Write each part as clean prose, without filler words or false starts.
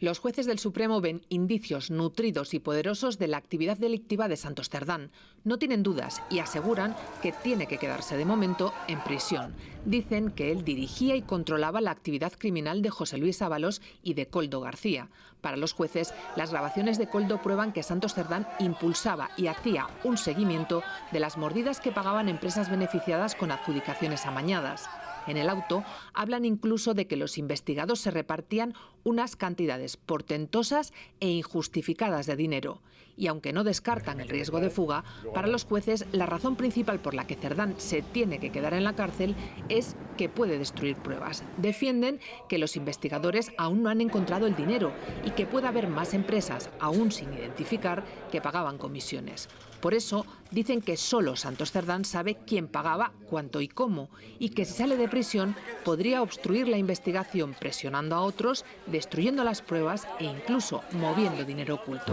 Los jueces del Supremo ven indicios nutridos y poderosos de la actividad delictiva de Santos Cerdán. No tienen dudas y aseguran que tiene que quedarse de momento en prisión. Dicen que él dirigía y controlaba la actividad criminal de José Luis Ábalos y de Koldo García. Para los jueces, las grabaciones de Koldo prueban que Santos Cerdán impulsaba y hacía un seguimiento de las mordidas que pagaban empresas beneficiadas con adjudicaciones amañadas. En el auto hablan incluso de que los investigados se repartían unas cantidades portentosas e injustificadas de dinero. Y aunque no descartan el riesgo de fuga, para los jueces la razón principal por la que Cerdán se tiene que quedar en la cárcel es que puede destruir pruebas. Defienden que los investigadores aún no han encontrado el dinero y que puede haber más empresas, aún sin identificar, que pagaban comisiones. Por eso dicen que solo Santos Cerdán sabe quién pagaba, cuánto y cómo, y que si sale de prisión podría obstruir la investigación presionando a otros, destruyendo las pruebas e incluso moviendo dinero oculto.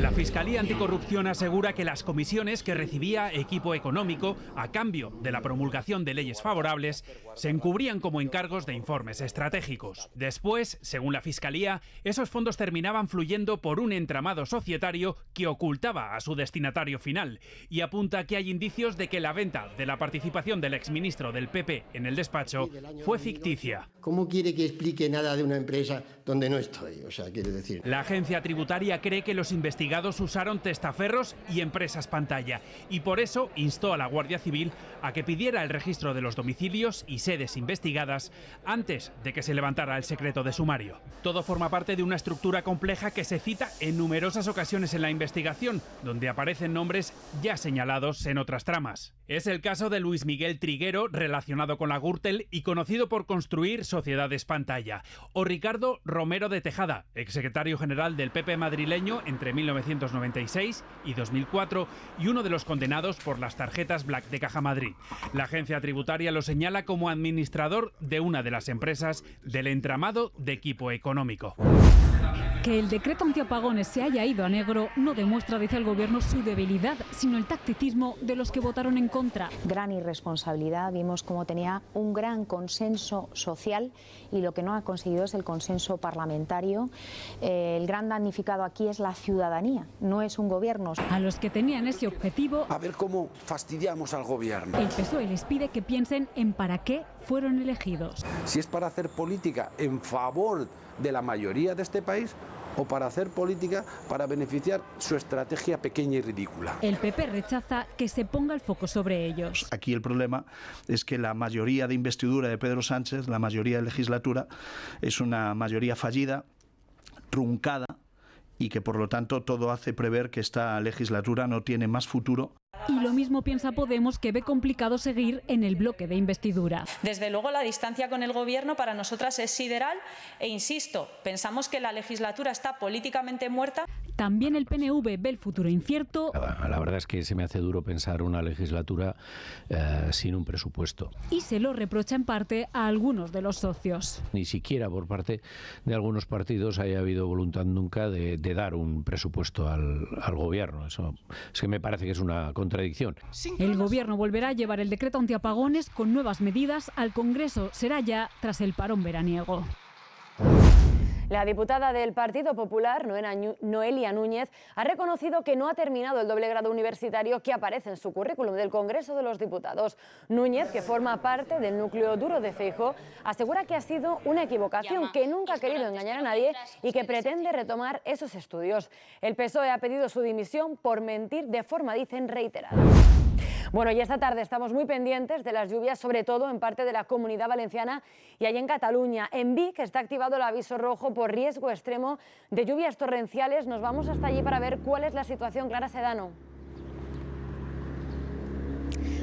La Fiscalía Anticorrupción asegura que las comisiones que recibía Equipo Económico a cambio de la promulgación de leyes favorables se encubrían como encargos de informes estratégicos. Después, según la Fiscalía, esos fondos terminaban fluyendo por un entramado societario que ocultaba a su destinatario final y apunta que hay indicios de que la venta de la participación del exministro del PP en el despacho fue ficticia. ¿Cómo quiere que explique nada de una empresa donde no estoy? O sea, quiere decir... La agencia tributaria cree que los investigados usaron testaferros y empresas pantalla y por eso instó a la Guardia Civil a que pidiera el registro de los domicilios y sedes investigadas antes de que se levantara el secreto de sumario. Todo forma parte de una estructura compleja que se cita en numerosas ocasiones en la investigación, donde aparecen nombres ya señalados en otras tramas. Es el caso de Luis Miguel Triguero, relacionado con la Gürtel y conocido por construir sociedades pantalla, o Ricardo Romero de Tejada, exsecretario general del PP madrileño entre 1996 y 2004 y uno de los condenados por las tarjetas Black de Caja Madrid. La agencia tributaria lo señala como administrador de una de las empresas del entramado de Equipo Económico. Que el decreto antiapagones se haya ido a negro no demuestra, dice el Gobierno, su debilidad, sino el tacticismo de los que votaron en contra. Gran irresponsabilidad, vimos cómo tenía un gran consenso social y lo que no ha conseguido es el consenso parlamentario. El gran damnificado aquí es la ciudadanía, no es un Gobierno. A los que tenían ese objetivo, a ver cómo fastidiamos al Gobierno. El PSOE les pide que piensen en para qué fueron elegidos. Si es para hacer política en favor de la mayoría de este país o para hacer política para beneficiar su estrategia pequeña y ridícula. El PP rechaza que se ponga el foco sobre ellos. Aquí el problema es que la mayoría de investidura de Pedro Sánchez, la mayoría de legislatura, es una mayoría fallida, truncada, y que por lo tanto todo hace prever que esta legislatura no tiene más futuro. Y lo mismo piensa Podemos, que ve complicado seguir en el bloque de investidura. Desde luego la distancia con el Gobierno para nosotras es sideral e insisto, pensamos que la legislatura está políticamente muerta. También el PNV ve el futuro incierto. La verdad es que se me hace duro pensar una legislatura sin un presupuesto. Y se lo reprocha en parte a algunos de los socios. Ni siquiera por parte de algunos partidos haya habido voluntad nunca de dar un presupuesto al Gobierno. Eso es que me parece que es una contradicción. El Gobierno volverá a llevar el decreto antiapagones con nuevas medidas al Congreso. Será ya tras el parón veraniego. La diputada del Partido Popular, Noelia Núñez, ha reconocido que no ha terminado el doble grado universitario que aparece en su currículum del Congreso de los Diputados. Núñez, que forma parte del núcleo duro de Feijóo, asegura que ha sido una equivocación, que nunca ha querido engañar a nadie y que pretende retomar esos estudios. El PSOE ha pedido su dimisión por mentir de forma, dicen, reiterada. Bueno, y esta tarde estamos muy pendientes de las lluvias, sobre todo en parte de la Comunidad Valenciana y allí en Cataluña. En Vic está activado el aviso rojo por riesgo extremo de lluvias torrenciales. Nos vamos hasta allí para ver cuál es la situación. Clara Sedano.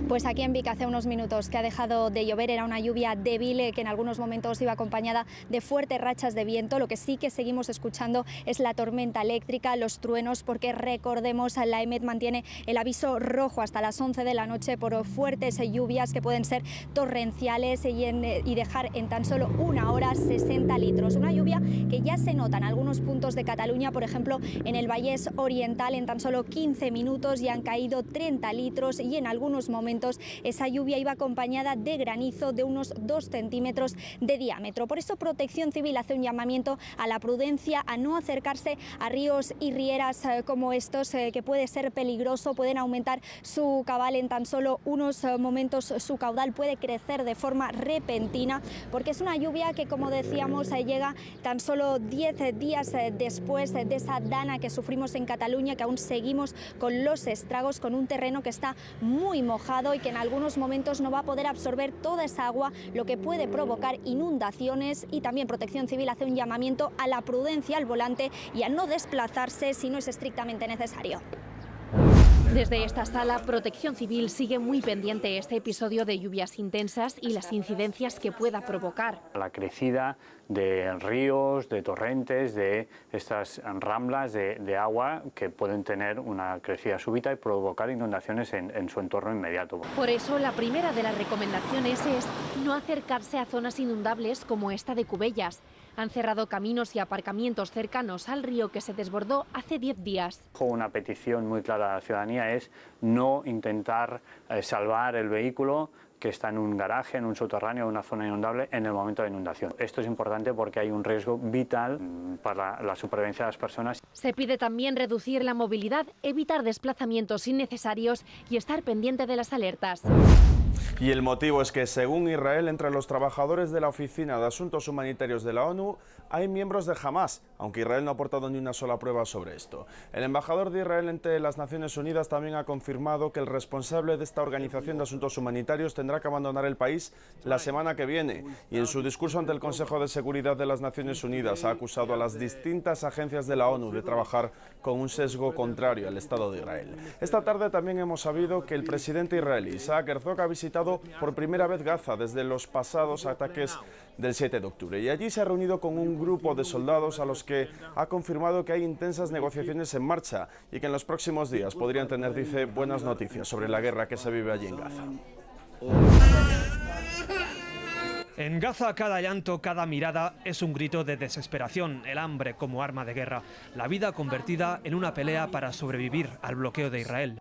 Pues aquí en Vic hace unos minutos que ha dejado de llover, era una lluvia débil que en algunos momentos iba acompañada de fuertes rachas de viento. Lo que sí que seguimos escuchando es la tormenta eléctrica, los truenos, porque recordemos, la EMET mantiene el aviso rojo hasta las 11 de la noche por fuertes lluvias que pueden ser torrenciales y dejar en tan solo una hora 60 litros. Una lluvia que ya se nota en algunos puntos de Cataluña, por ejemplo en el Vallès Oriental en tan solo 15 minutos ya han caído 30 litros y en algunos momentos momentos esa lluvia iba acompañada de granizo de unos 2 centímetros de diámetro. Por eso Protección Civil hace un llamamiento a la prudencia, a no acercarse a ríos y rieras como estos, que puede ser peligroso, pueden aumentar su cabal en tan solo unos momentos, su caudal puede crecer de forma repentina, porque es una lluvia que, como decíamos, llega tan solo 10 días después de esa dana que sufrimos en Cataluña, que aún seguimos con los estragos, con un terreno que está muy mojado y que en algunos momentos no va a poder absorber toda esa agua, lo que puede provocar inundaciones. Y también Protección Civil hace un llamamiento a la prudencia al volante y a no desplazarse si no es estrictamente necesario. Desde esta sala, Protección Civil sigue muy pendiente este episodio de lluvias intensas y las incidencias que pueda provocar. La crecida de ríos, de torrentes, de estas ramblas de agua que pueden tener una crecida súbita y provocar inundaciones en su entorno inmediato. Por eso, la primera de las recomendaciones es no acercarse a zonas inundables como esta de Cubellas. Han cerrado caminos y aparcamientos cercanos al río que se desbordó hace 10 días. Una petición muy clara a la ciudadanía es no intentar salvar el vehículo que está en un garaje, en un subterráneo, en una zona inundable en el momento de inundación. Esto es importante porque hay un riesgo vital para la supervivencia de las personas. Se pide también reducir la movilidad, evitar desplazamientos innecesarios y estar pendiente de las alertas. Y el motivo es que, según Israel, entre los trabajadores de la Oficina de Asuntos Humanitarios de la ONU hay miembros de Hamás, aunque Israel no ha aportado ni una sola prueba sobre esto. El embajador de Israel ante las Naciones Unidas también ha confirmado que el responsable de esta organización de asuntos humanitarios tendrá que abandonar el país la semana que viene. Y en su discurso ante el Consejo de Seguridad de las Naciones Unidas ha acusado a las distintas agencias de la ONU de trabajar con un sesgo contrario al Estado de Israel. Esta tarde también hemos sabido que el presidente israelí Isaac Herzog ha visitado por primera vez Gaza desde los pasados ataques del 7 de octubre. Y allí se ha reunido con un grupo de soldados a los que ha confirmado que hay intensas negociaciones en marcha y que en los próximos días podrían tener, dice, buenas noticias sobre la guerra que se vive allí en Gaza. En Gaza, cada llanto, cada mirada es un grito de desesperación, el hambre como arma de guerra, la vida convertida en una pelea para sobrevivir al bloqueo de Israel.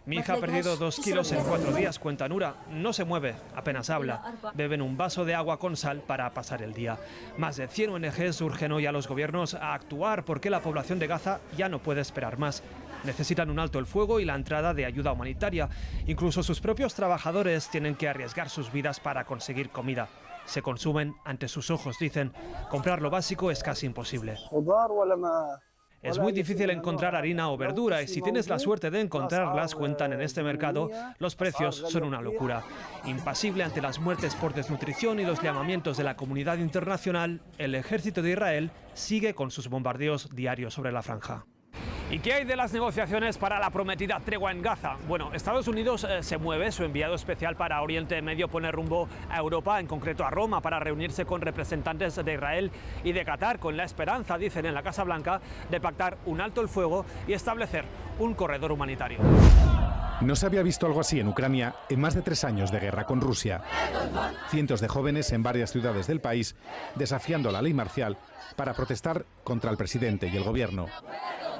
Mi hija ha perdido 2 kilos en 4 días, cuenta Nura. No se mueve, apenas habla. Beben un vaso de agua con sal para pasar el día. Más de 100 ONGs urgen hoy a los gobiernos a actuar porque la población de Gaza ya no puede esperar más. Necesitan un alto el fuego y la entrada de ayuda humanitaria. Incluso sus propios trabajadores tienen que arriesgar sus vidas para conseguir comida. Se consumen ante sus ojos, dicen. Comprar lo básico es casi imposible. Es muy difícil encontrar harina o verdura y si tienes la suerte de encontrarlas, cuentan en este mercado, los precios son una locura. Impasible ante las muertes por desnutrición y los llamamientos de la comunidad internacional, el ejército de Israel sigue con sus bombardeos diarios sobre la franja. ¿Y qué hay de las negociaciones para la prometida tregua en Gaza? Bueno, Estados Unidos se mueve, su enviado especial para Oriente Medio pone rumbo a Europa, en concreto a Roma, para reunirse con representantes de Israel y de Qatar, con la esperanza, dicen en la Casa Blanca, de pactar un alto el fuego y establecer un corredor humanitario. No se había visto algo así en Ucrania en más de 3 años de guerra con Rusia. Cientos de jóvenes en varias ciudades del país desafiando la ley marcial para protestar contra el presidente y el gobierno.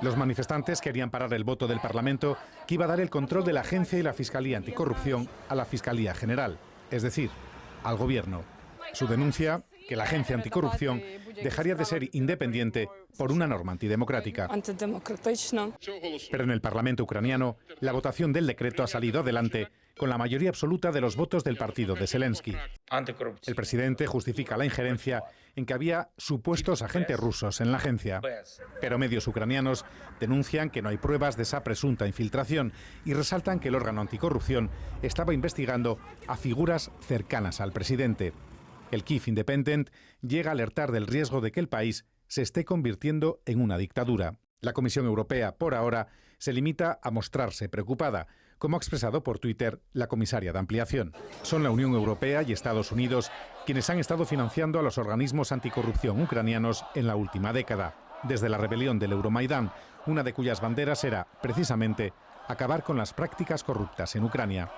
Los manifestantes querían parar el voto del Parlamento que iba a dar el control de la Agencia y la Fiscalía Anticorrupción a la Fiscalía General, es decir, al gobierno. Su denuncia, que la Agencia Anticorrupción dejaría de ser independiente por una norma antidemocrática. Pero en el Parlamento ucraniano, la votación del decreto ha salido adelante con la mayoría absoluta de los votos del partido de Zelensky. El presidente justifica la injerencia en que había supuestos agentes rusos en la agencia. Pero medios ucranianos denuncian que no hay pruebas de esa presunta infiltración y resaltan que el órgano anticorrupción estaba investigando a figuras cercanas al presidente. El Kyiv Independent llega a alertar del riesgo de que el país se esté convirtiendo en una dictadura. La Comisión Europea, por ahora, se limita a mostrarse preocupada, como ha expresado por Twitter la comisaria de ampliación. Son la Unión Europea y Estados Unidos quienes han estado financiando a los organismos anticorrupción ucranianos en la última década, desde la rebelión del Euromaidán, una de cuyas banderas era, precisamente, acabar con las prácticas corruptas en Ucrania.